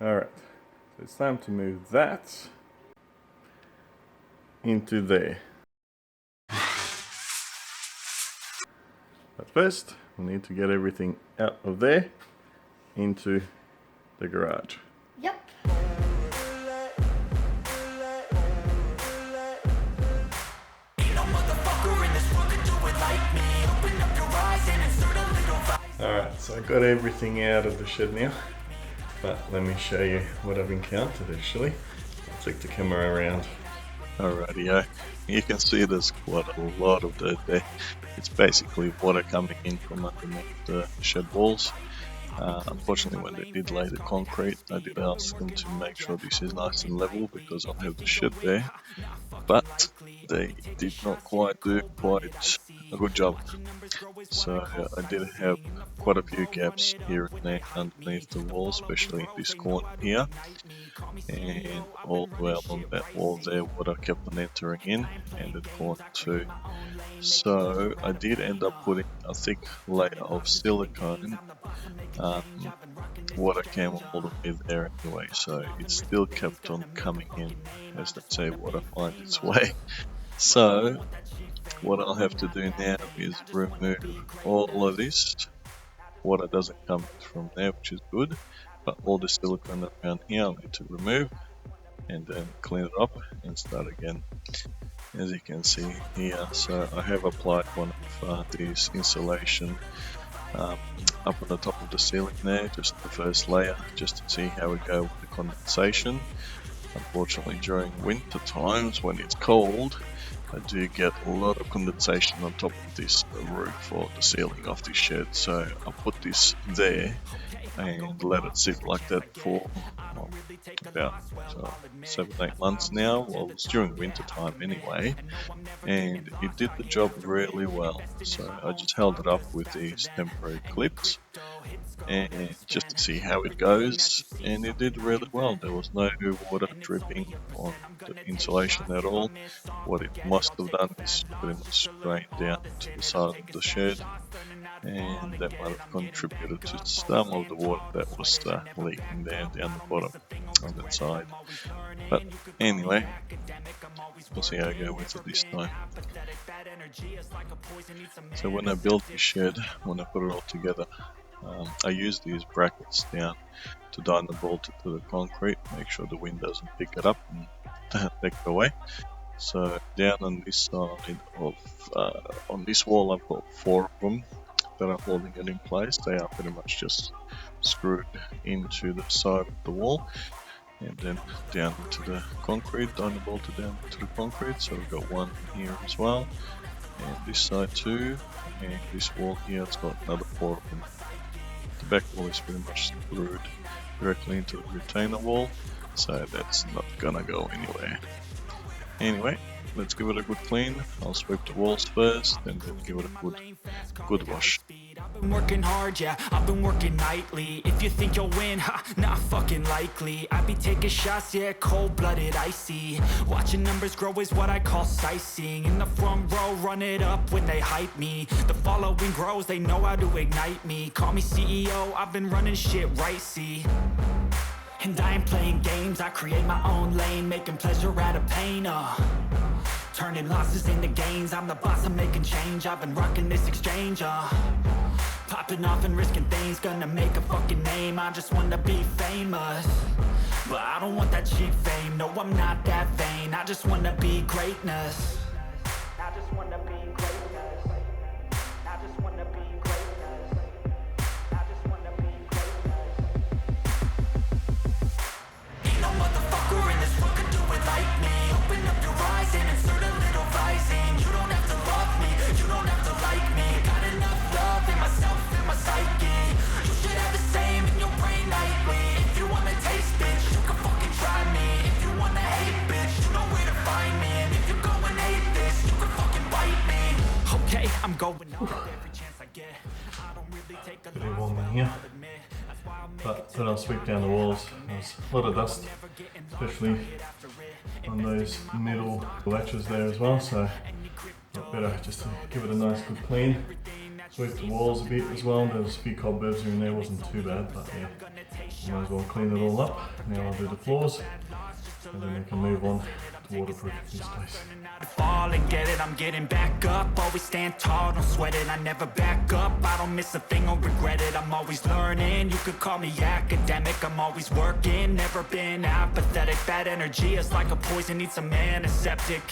Alright, so it's time to move that into there. But first, we need to get everything out of there into the garage. Yep. Alright, so I got everything out of the shed now, but let me show you what I've encountered actually. I'll take the camera around. Alrighty, you can see there's quite a lot of dirt there. It's basically water coming in from underneath the shed walls. Unfortunately, when they did lay the concrete, I did ask them to make sure this is nice and level because I'll have the shed there. But they did not quite do a good job. So I did have quite a few gaps here and there underneath the wall, especially in this corner here. And all the way along that wall there, water kept on entering in, and the corner too. So I did end up putting a thick layer of silicone. Water came all the way there anyway, so it still kept on coming in, as they say, water finds its way. So what I'll have to do now is remove all of this. Water doesn't come from there, which is good, but all the silicone around here I'll need to remove and then clean it up and start again, as you can see here. So I have applied one of these insulation up on the top of the ceiling there, just the first layer, just to see how we go with the condensation. Unfortunately, during winter times when it's cold, I do get a lot of condensation on top of this roof or the ceiling of this shed, so I'll put this there and let it sit like that for about 7-8 months now. Well, it's during winter time anyway, and it did the job really well. So I just held it up with these temporary clips and just to see how it goes, and it did really well. There was no water dripping on the insulation at all. What it must have done is pretty much drain down to the side of the shed, and that might have contributed to some of the water that was leaking down the bottom on that side. But anyway, we'll see how I go with it this time. So when I built the shed, when I put it all together, I use these brackets down to bolt it to the concrete, make sure the wind doesn't pick it up and take it away. So down on this side of, on this wall, I've got 4 of them that are holding it in place. They are pretty much just screwed into the side of the wall and then down into the concrete, bolted down to the concrete. So we've got one here as well, and this side too, and this wall here, it's got another 4 of them. The back wall is pretty much screwed directly into the retainer wall, so that's not gonna go anywhere. Anyway, let's give it a good clean. I'll sweep the walls first and then give it a good wash. I've been working hard, yeah, I've been working nightly. If you think you'll win, not fucking likely. I be taking shots, yeah, cold-blooded, icy. Watching numbers grow is what I call sightseeing. In the front row, run it up when they hype me. The following grows, they know how to ignite me. Call me CEO, I've been running shit right, see. And I ain't playing games, I create my own lane, making pleasure out of pain, turning losses into gains, I'm the boss, I'm making change. I've been rocking this exchange, popping off and risking things, gonna make a fucking name. I just wanna be famous, but I don't want that cheap fame. No, I'm not that vain, I just wanna be greatness. I just wanna be greatness. I just wanna be greatness. I just wanna be greatness. Ain't no motherfucker in this world could do it like me. Open up your eyes and insert a little rising. You don't have to love me, you don't have to like me. Got enough love in myself, in my psyche. You should have the same in your brain nightly. If you wanna taste, bitch, you can fucking try me. If you wanna hate, bitch, you know where to find me. And if you go and hate this, you can fucking bite me. Okay, I'm going on every chance I get. I don't really take a Pretty warm in here, but then I'll sweep down the walls. There's a lot of dust, especially on those middle latches there as well, so better just to give it a nice good clean. Sweep the walls a bit as well. There's a few cobwebs in there, wasn't too bad, but yeah, might as well clean it all up. Now I'll do the floors, and then we can move on to waterproof this place. Fall and get it, I'm getting back up. Always stand tall, don't sweat it, I never back up. I don't miss a thing or regret it, I'm always learning. You could call me academic, I'm always working. Never been apathetic, bad energy is like a poison, needs some antiseptic.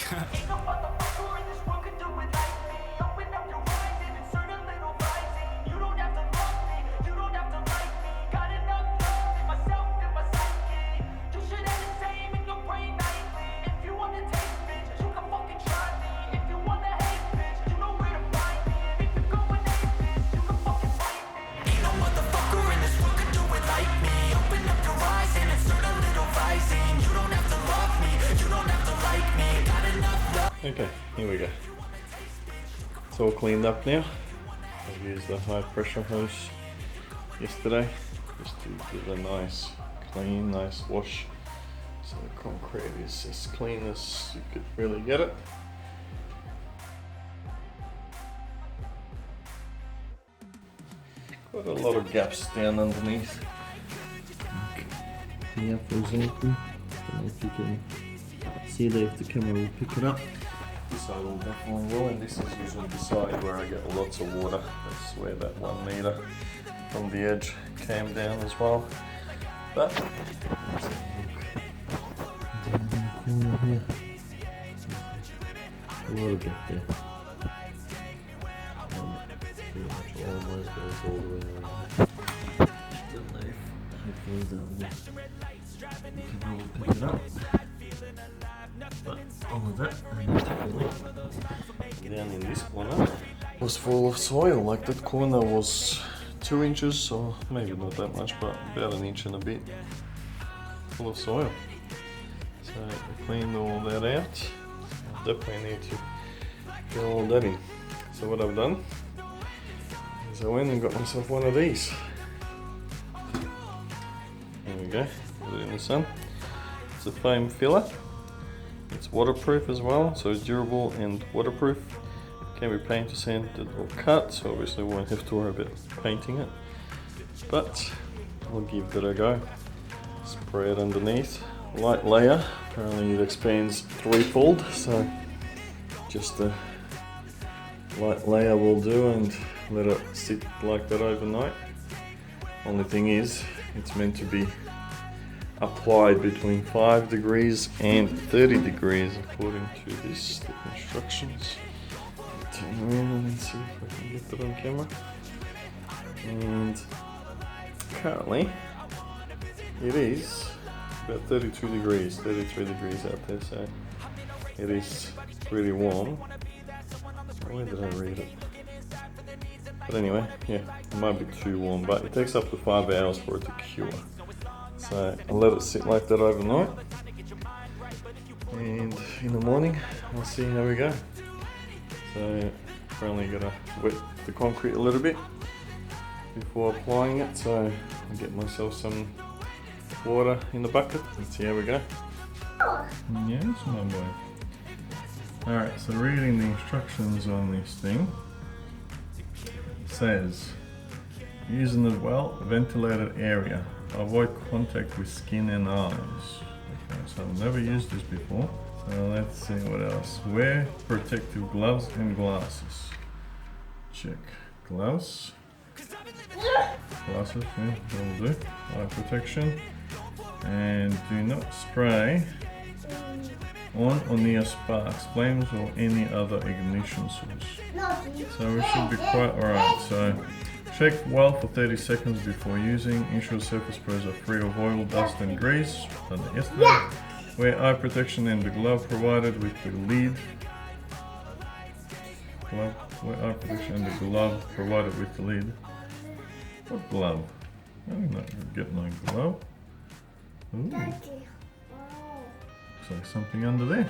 Okay, here we go. It's all cleaned up now. I've used the high pressure hose yesterday just to give a nice clean, nice wash. So the concrete is as clean as you could really get it. Quite a lot of gaps down underneath. Here, for example, I don't know if you can see there if the camera will pick it up. This side will definitely will, and this is usually the side where I get lots of water. That's where that 1 meter from the edge came down as well. But let's have a look down in the corner here. A lot of gap there. Pretty much almost goes all the way around. Don't know if hopefully that will you can probably pick it up. But all of that, down in this corner was full of soil. Like that corner was 2 inches, or maybe not that much, but about 1 inch and a bit full of soil. So I cleaned all that out. I definitely need to get all that in. So what I've done is I went and got myself one of these. There we go, put it in the sun. It's a foam filler. It's waterproof as well, so it's durable and waterproof. Can be painted, sanded or cut, so obviously we won't have to worry about painting it. But I'll give that a go. Spray it underneath. Light layer, apparently it expands threefold, so just a light layer will do, and let it sit like that overnight. Only thing is, it's meant to be applied between 5 degrees and 30 degrees according to this instructions. Turn around and see if I can get that on camera. And currently it is about 32 degrees, 33 degrees out there, so it is pretty warm. Where did I read it? But anyway, yeah, it might be too warm, but it takes up to 5 hours for it to cure. So I'll let it sit like that overnight, and in the morning I'll see how we go. So probably gotta wet the concrete a little bit before applying it, so I'll get myself some water in the bucket and see how we go. Yes, my boy. Alright, so reading the instructions on this thing, it says using the well ventilated area. Avoid contact with skin and eyes. Okay, so I've never used this before. So let's see what else. Wear protective gloves and glasses. Check. Gloves. Glasses, yeah, that'll do. Eye protection. And do not spray on or near sparks, flames, or any other ignition source. So we should be quite alright. So shake well for 30 seconds before using. Ensure surface sprays are free of oil, dust and grease. Done that yesterday. Wear eye protection and the glove provided with the lid. Wear eye protection and the glove provided with the lid. What glove? I'm not getting no glove. Ooh. Looks like something under there.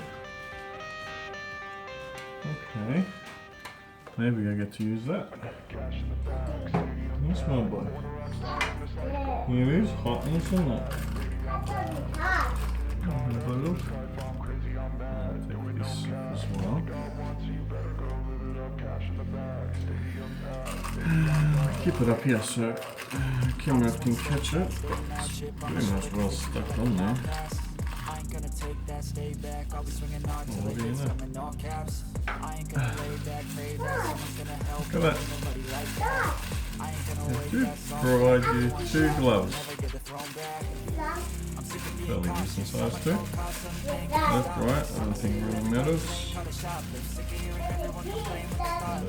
Okay. Maybe I get to use that. Yes, my boy. It is hot in the sunlight. Have a look. I'll take this as well. Keep it up here so camera can catch it. It's pretty much well stuck on there. Oh, what do you know? Look at that. They do provide you 2 gloves. Fairly decent size too. Left, right, I don't think really matters.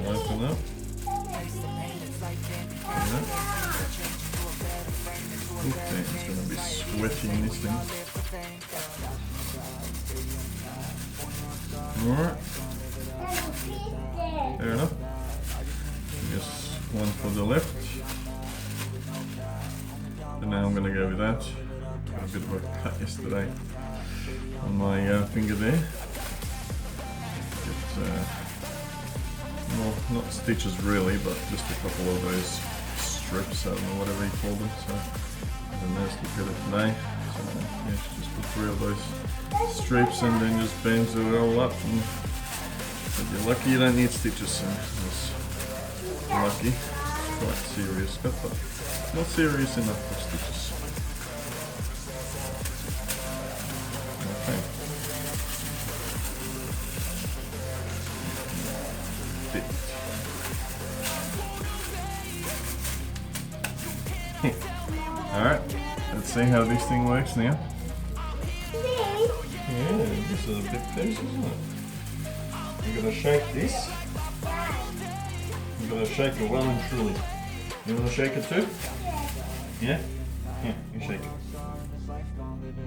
They'll open up. Okay, it's going to be sweaty in this thing. Alright. Fair enough. Just one for the left. And now I'm going to go with that. Got a bit of a cut yesterday on my finger there. Get, well, not stitches really, but just a couple of those strips, I don't know, whatever you call them. So I managed to get it today. So yeah, just put 3 of those strips and then just bands it all up. And if you're lucky, you don't need stitches. So it's lucky. It's quite serious cut, but not serious enough for stitches. Alright, let's see how this thing works now. Yeah, this is a big piece, isn't it? You're gonna shake this. You're gonna shake it well and truly. You wanna shake it too? Yeah? Yeah, you shake it.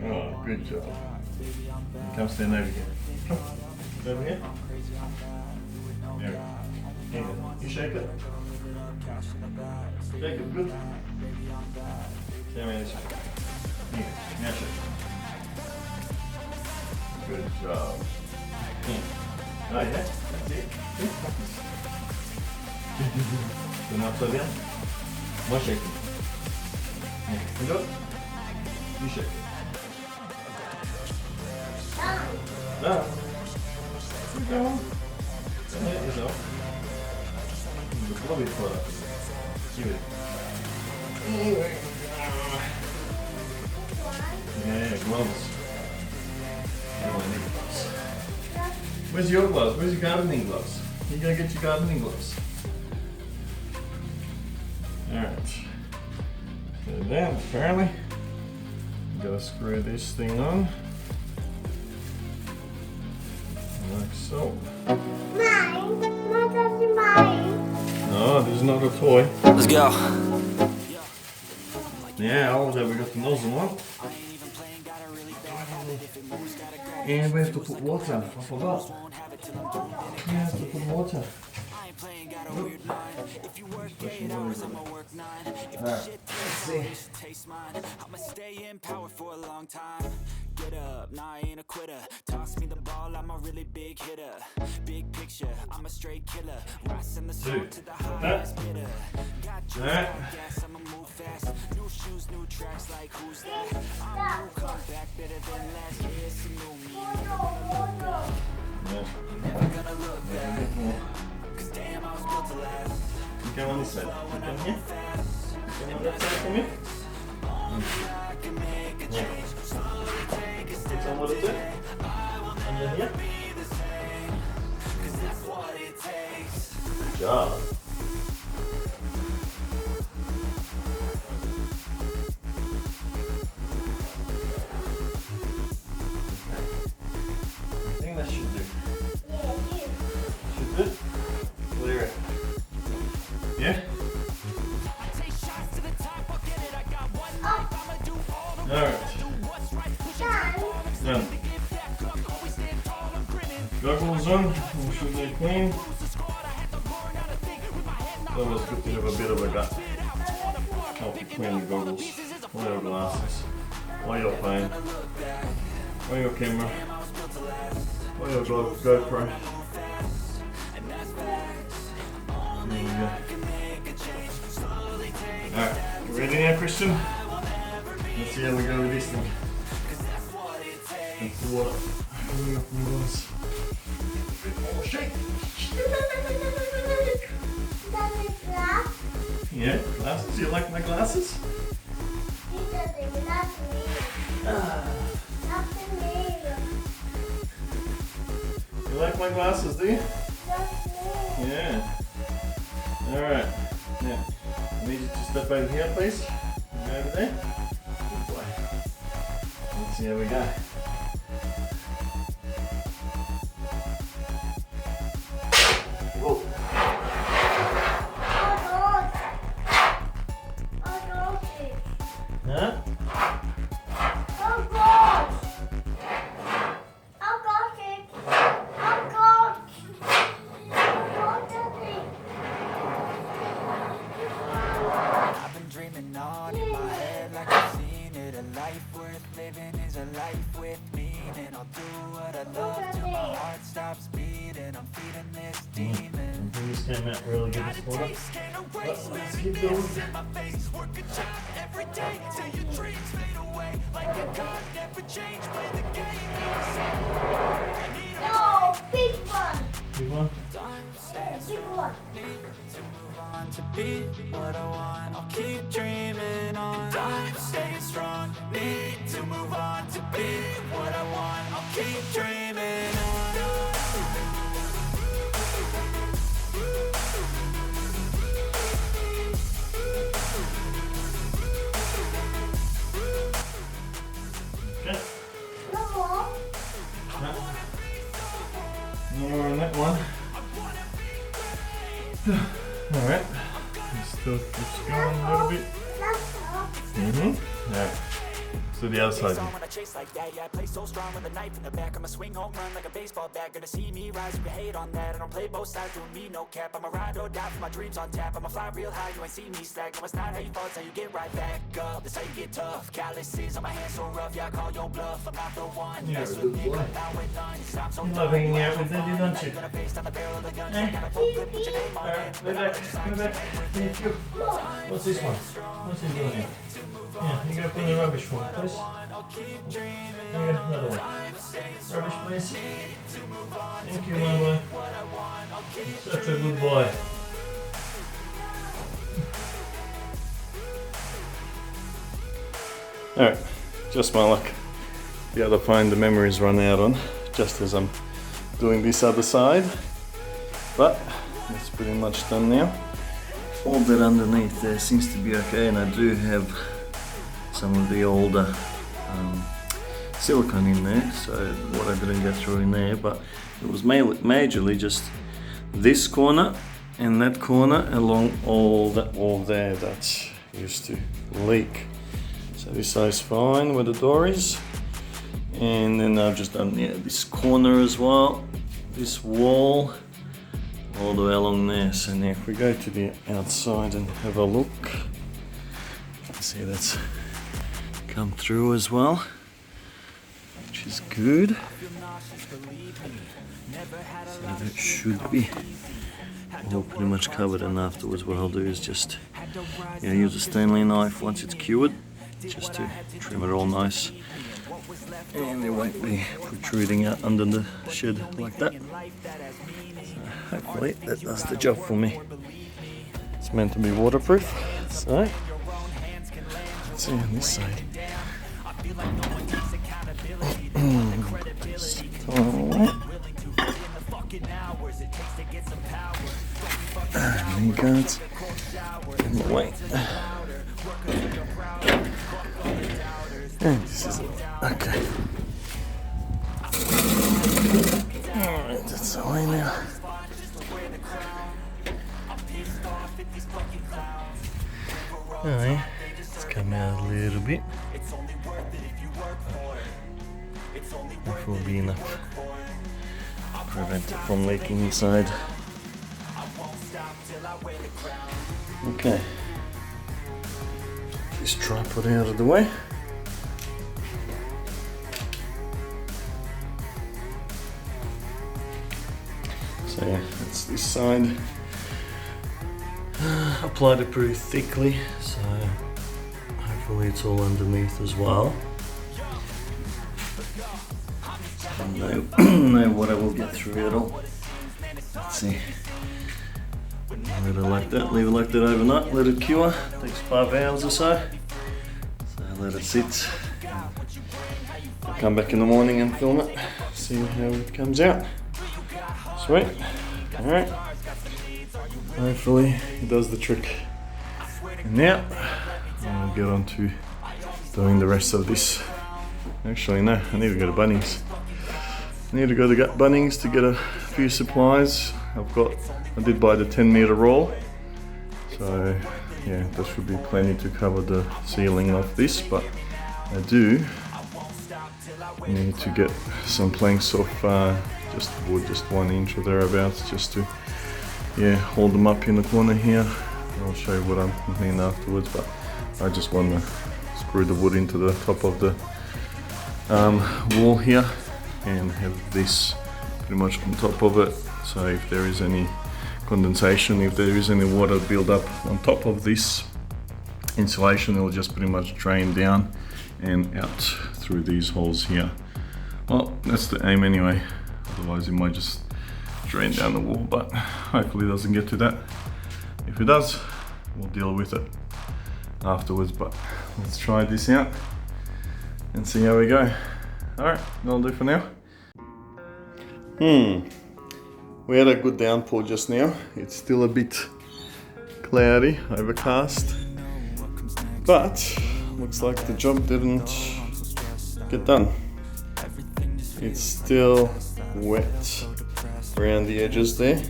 Oh, good job. Come stand over here. Come. Over here. There we go. Here, you shake it. Shake it good. Stand around this way. Here, now shake it. Good job. Here. Oh yeah, that's it. Then upside down. More shaking. Here, you go. You shake it. Done. Keep going. Don't hurt yourself. The blobby part. Give it. Yeah, gloves. Everyone needs gloves. Where's your gloves? Where's your gardening gloves? You gotta get your gardening gloves. Alright. So then, apparently, you gotta screw this thing on. Like so. Mine? Not just mine. No, this is not a toy. Let's go. Yeah, all that we got the nozzle on. And we have to put water. I forgot. We have to put water. Alright, let's see. I'ma stay in power for a long time. Get up, nah, I ain't a quitter. Toss me the ball, I'm a really big hitter. Big picture, I'm a straight killer. Rising the sun to the highest bidder. Got juice, gas, I'ma move fast. New shoes, new tracks, like who's that? I'm new, come back better than last. Yeah, it's a new me. Never gonna look back. Cause damn, I was built to last. You come on this side. You come here. You come on that side for me. Yeah. Put some water too. And then here. Good job. I think that should do. Should do. Clear it. Yeah? Alright. Done. Goggles on, make sure they're clean. It's always good to have a bit of a gut. Help you clean the goggles, or your glasses, or your phone, or your camera, or your GoPro. There you go. Alright, you ready now, Christian? Let's see how we go with this thing. That's the water. bit more shake. Daddy, glass. Yeah, glasses. You like my glasses? He doesn't love me. Love me. You like my glasses, do you? Love me. Yeah. Alright. Now, I need you to step over here, please. Go over there. Good boy. Let's see how we go. Whoa. Huh? Oh God! Oh God! Oh God! Oh Daddy! I've been dreaming on in my head like I've seen it. A life worth living is a life with meaning. I'll do what I love till my heart stops beating. I'm feeding this demon. This came out really good this morning. Let's keep going. My face, work a job every day till your dreams fade away. Like a card never change, play the game. No, big one. Big one. Big one. To be what I want, I'll keep dreaming on. I'm staying strong, need to move on. To be what I want, I'll keep dreaming on. Okay. No more. No more on that one. Alright. Still keeps going a little bit. Alright. So the other side. When I chase like that, yeah, I play so strong with a knife in the back. I'ma swing home run like a baseball bat. Gonna see me rise, you can hate on that. I don't play both sides, doing me no cap. I'ma ride or die for my dreams on tap. I'ma fly real high, you ain't see me slack. No, it's not how you fall, it's how you get right back up. That's how you get tough. Calluses on my hands so rough, yeah, I call your bluff. I'm not the one. You're a Mess good with me, boy. cut down with none. 'Cause I'm so You done. love hanging out with Daddy, don't you? Gonna face down the barrel of the gun. Eh? Gotta full clip, put your name on it. Alright, go back. Go back. Here you go. What's this one? What's he doing here? Yeah, you go put the rubbish for me, please. Here, another one. Rubbish, please. Thank you, my boy. Such a good boy. Alright, just my luck. The other phone, the memory's run out on, just as I'm doing this other side. But it's pretty much done now. All that underneath there seems to be okay, and I do have some of the older silicone in there, so what I didn't get through in there, but it was majorly just this corner and that corner along all that wall there that used to leak. So this side's fine where the door is, and then I've just done this corner as well, this wall all the way along there. So now if we go to the outside and have a look, you can see that's come through as well, which is good. So that should be all pretty much covered, and afterwards what I'll do is just use a Stanley knife once it's cured, just to trim it all nice, and it won't be protruding out under the shed like that. So hopefully that does the job for me. It's meant to be waterproof, so let's see on this side. Knee guards in the way. And this is it. Okay. Alright, that's the way now. Alright, let's come out a little bit. That will be enough to prevent it from leaking inside. Okay, this tripod out of the way. So yeah, that's this side. Applied it pretty thickly, so hopefully it's all underneath as well. So no water will get through at all. see. Let it like that, leave it like that overnight, let it cure, takes 5 hours or so. So let it sit. I'll come back in the morning and film it, see how it comes out. Sweet, alright. Hopefully it does the trick. And now, I'll get on to doing the rest of this. Actually no, I need to go to Bunnings. I need to go to Bunnings to get a few supplies. I did buy the 10-meter roll, so yeah, that should be plenty to cover the ceiling of this, but I do need to get some planks of just wood, just 1 inch or thereabouts, just to hold them up in the corner here. I'll show you what I'm mean afterwards, but I just want to screw the wood into the top of the wall here and have this pretty much on top of it, so if there is any condensation, if there is any water build up on top of this insulation, it will just pretty much drain down and out through these holes here. Well, that's the aim anyway, otherwise it might just drain down the wall, but hopefully it doesn't get to that. If it does, we'll deal with it afterwards, but let's try this out and see how we go. Alright, that'll do for now. We had a good downpour just now. It's still a bit cloudy, overcast, but looks like the job didn't get done. It's still wet around the edges there.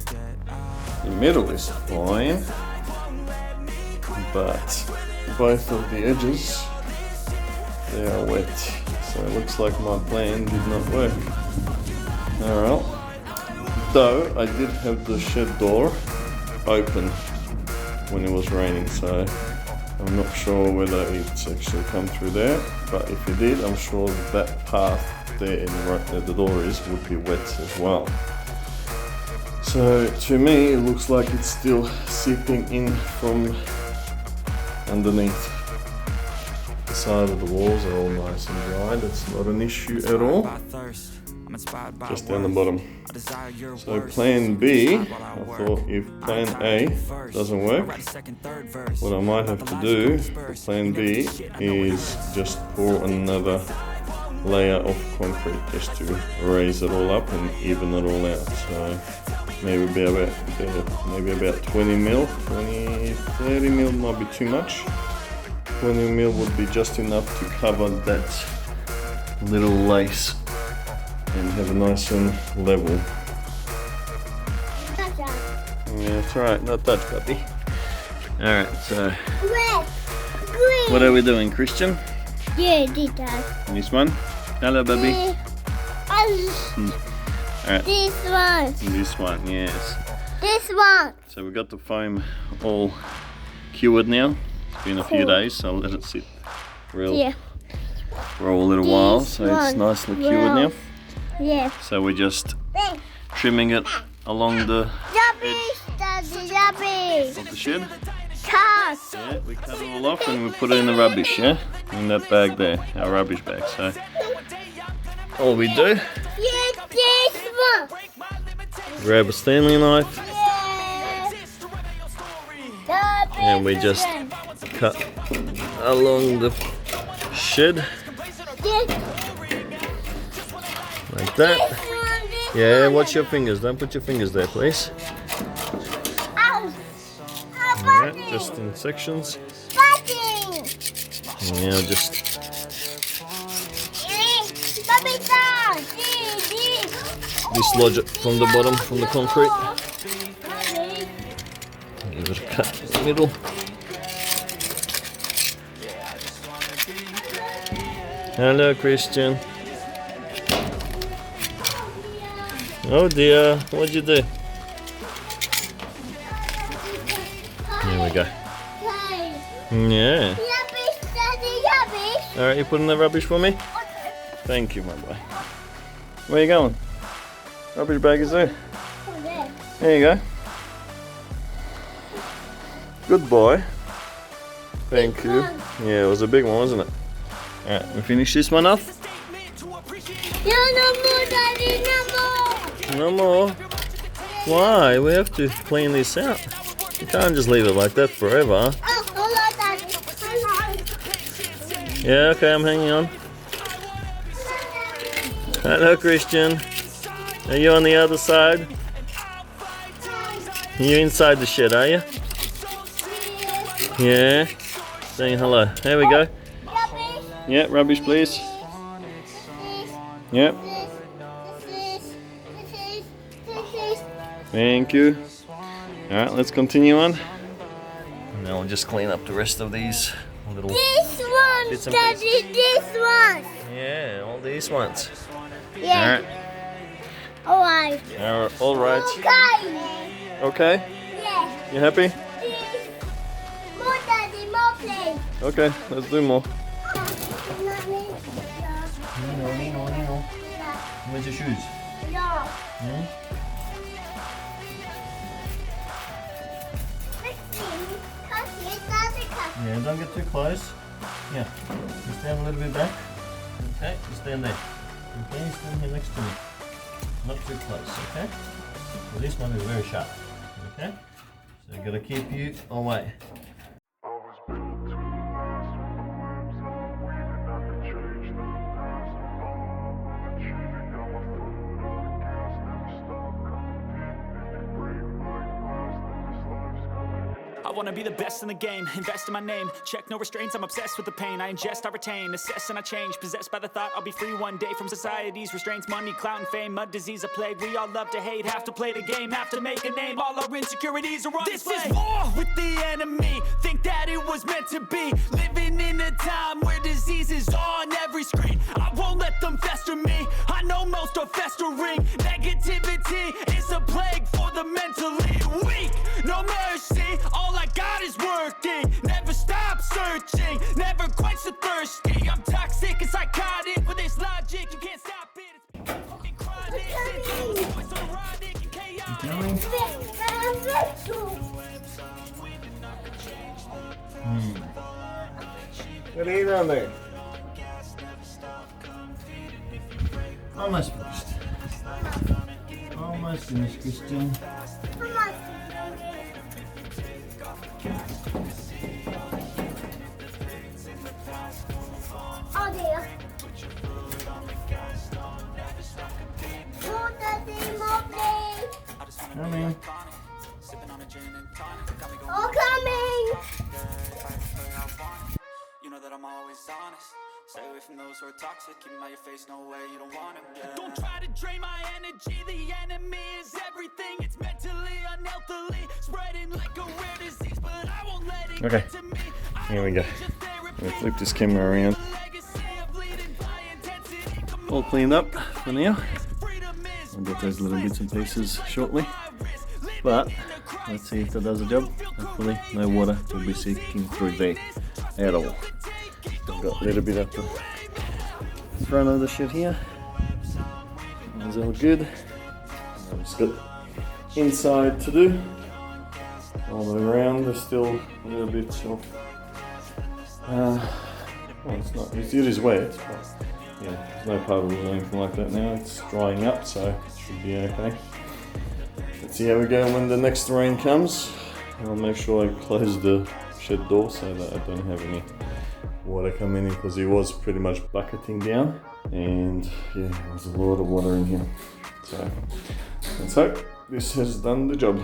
The middle is fine, but both of the edges, they are wet. So it looks like my plan did not work. Alright. Though I did have the shed door open when it was raining, so I'm not sure whether it's actually come through there, but if it did, I'm sure that path there in the door would be wet as well. So to me it looks like it's still seeping in from underneath. The side of the walls are all nice and dry, that's not an issue at all. Just down the bottom. So plan B, I thought if plan A doesn't work, what I might have to do for plan B is just pour another layer of concrete just to raise it all up and even it all out. So maybe about 20 mil, 30 mil might be too much. 20 mil would be just enough to cover that little lace and have a nice and level. Yeah, it's alright, not touch, puppy. Alright, so Green. what are we doing, Christian? Yeah, did that. This one? Hello, baby. Alright, This one. this one, yes. This one. So we got the foam all cured now. It's been a few days, so I'll let it sit Yeah. for a little while, so it's nicely cured now. Yeah. So we're just trimming it along the Daddy. of the shed. Cut. Yeah, we cut it all off and we put it in the rubbish, yeah? In that bag there, our rubbish bag. So all we do, Yeah, this one. grab a Stanley knife Yeah. and we just cut along the shed like that. Yeah, watch your fingers, don't put your fingers there, please. Alright, just in sections. Yeah, just dislodge it from the bottom, from the concrete. Give it a cut in the middle. Hello, Christian. Oh dear, what'd you do? There we go. Yeah. Alright, you put in the rubbish for me? Thank you, my boy. Where are you going? Rubbish bag is there. There you go. Good boy. Thank you. Yeah, it was a big one, wasn't it? Alright, we finish this one off? No more, Daddy, no more. No more. Why? We have to clean this out. You can't just leave it like that forever. Oh, hold on, Daddy. Hold on. Yeah, okay, I'm hanging on. Hello, Christian. Are you on the other side? You're inside the shed, are you? Yeah. Saying hello. There we go. Rubbish. Yeah, rubbish, please. Yep. This is. Thank you. Alright, let's continue on. Now we'll just clean up the rest of these little... This one, Bits and Daddy, this one. Yeah, all these ones. Yeah. Alright. Alright. Alright. Okay. Okay? Yeah. You happy? This. More, Daddy, more, please. Okay, let's do more. No. Where's your shoes? No. Yeah, don't get too close. Yeah, you stand a little bit back. Okay, you stand there. Okay, you stand here next to me. Not too close, okay? Well, this one is very sharp, okay? So you gotta keep you away. I wanna be the best in the game, invest in my name, check no restraints, I'm obsessed with the pain, I ingest, I retain, assess and I change, possessed by the thought I'll be free one day from society's restraints, money, clout and fame, mud, disease, a plague, we all love to hate, have to play the game, have to make a name, all our insecurities are on display. This is war with the enemy, think that it was meant to be, living in a time where disease is on every screen, I won't let them fester me, I know most are festering, negativity is a plague for the mentally weak, no mercy, all I got is working, never stop searching, never quench the thirsty, I'm toxic and psychotic, with this logic you can't stop it, it's fucking chronic, it's voice erotic and chaotic. What are you down there? Almost finished. Almost finished, Christian. Oh dear. More, Daddy, more, please. Coming. Oh, coming. You know that I'm always honest. Stay away from those who are toxic. Keep them out your face, no way, you don't want them. Yeah. Don't try to drain my energy. The enemy is everything. It's mentally, unhealthily, spreading like a rare disease. But I won't let it Okay, get to me. here we go. We'll flip this camera around. All cleaned up for now. I'll get those little bits and pieces shortly. But let's see if that does the job. Hopefully no water will be seeping through there at all. I've got a little bit up the front of the shed here. It's all good. I've just got inside to do. All the way around there's still a little bit of well, it's not, it is wet, but yeah, there's no puddles or anything like that now. It's drying up, so it should be okay. Let's see how we go when the next rain comes. I'll make sure I close the shed door so that I don't have any water coming in, because it was pretty much bucketing down, and yeah, there's a lot of water in here. So let's hope this has done the job.